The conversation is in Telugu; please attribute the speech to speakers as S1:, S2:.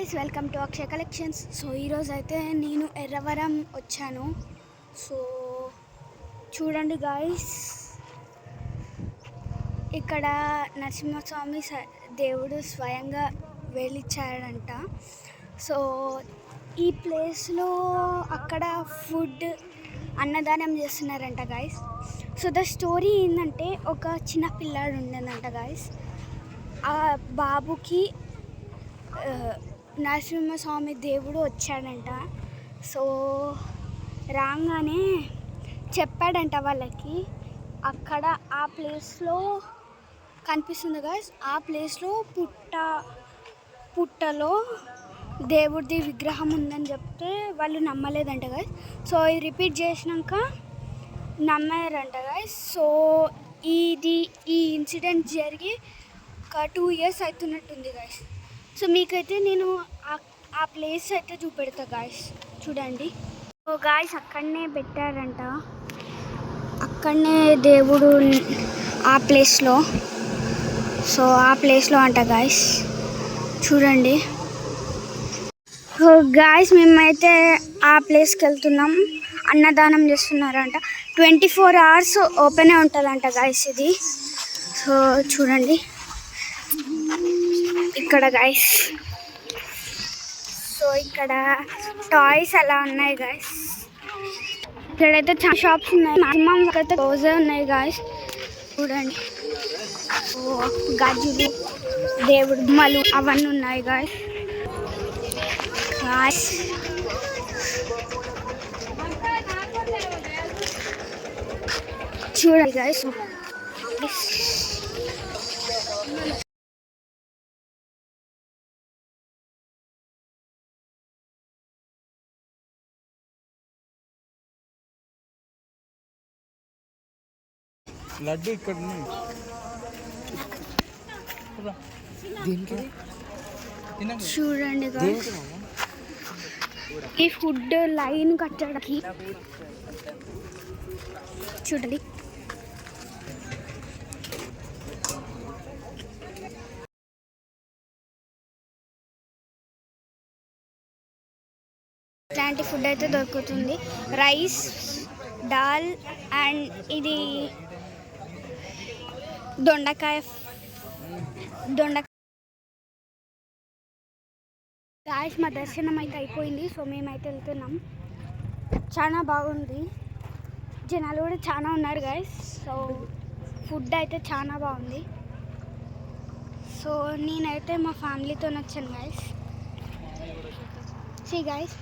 S1: Guys, welcome to Akshaya collections. So ఈరోజు అయితే నేను ఎర్రవరం వచ్చాను. సో చూడండి గాయ్స్, ఇక్కడ నరసింహస్వామి దేవుడు స్వయంగా వెలిచాడంట. సో ఈ ప్లేస్లో అక్కడ ఫుడ్ అన్నదానం చేస్తున్నారంట గాయ్స్. సో ద స్టోరీ ఏంటంటే, ఒక చిన్న పిల్లాడు ఉండేదంట గాయ్స్. ఆ బాబుకి నరసింహస్వామి దేవుడు వచ్చాడంట. సో రాగానే చెప్పాడంట వాళ్ళకి, అక్కడ ఆ ప్లేస్లో కనిపిస్తుంది గాయ్స్, ఆ ప్లేస్లో పుట్టలో దేవుడిది విగ్రహం ఉందని చెప్తే వాళ్ళు నమ్మలేదంట గాయ్స్. సో ఇది రిపీట్ చేసినాక నమ్మారంట గాయ్స్. సో ఈ ఇన్సిడెంట్ జరిగి ఒక 2 years అవుతున్నట్టుంది గాయ్స్. సో మీకైతే నేను ఆ ప్లేస్ అయితే చూపెడతా గాయ్స్, చూడండి. సో గాయ్స్, అక్కడనే పెట్టారంట, అక్కడనే దేవుడు ఆ ప్లేస్లో. సో ఆ ప్లేస్లో అంట గాయ్స్, చూడండి. సో గాయ్స్, మేమైతే ఆ ప్లేస్కి వెళ్తున్నాం. అన్నదానం చేస్తున్నారంట. 24 hours ఓపెనే ఉంటుందంట గాయ్స్ ఇది. సో చూడండి ఇక్కడ గాయ్స్. సో ఇక్కడ టాయ్స్ అలా ఉన్నాయి గాయ్స్. ఇక్కడైతే చాలా షాప్స్ ఉన్నాయి, మ్యాక్సిమం అయితే రోజే ఉన్నాయి గాయ్స్. చూడండి, గాజులు, దేవుడు బొమ్మలు అవన్నీ ఉన్నాయి గాయ్స్. చూడండి గాయ్స్.
S2: లడ్డు ఇక్కడ
S1: చూడండి గాయ్స్, ఈ ఫుడ్ లైన్ కట్టడానికి చూడండి. ఇట్లాంటి ఫుడ్ అయితే దొరుకుతుంది. రైస్, దాల్ అండ్ ఇది దొండకాయ గాయ్స్. మా దర్శనం అయితే అయిపోయింది. సో మేమైతే వెళ్తున్నాం. చాలా బాగుంది, జనాలు కూడా చాలా ఉన్నారు గాయ్స్. సో ఫుడ్ అయితే చాలా బాగుంది. సో నేనైతే మా ఫ్యామిలీతో వచ్చాను గాయ్స్. See guys.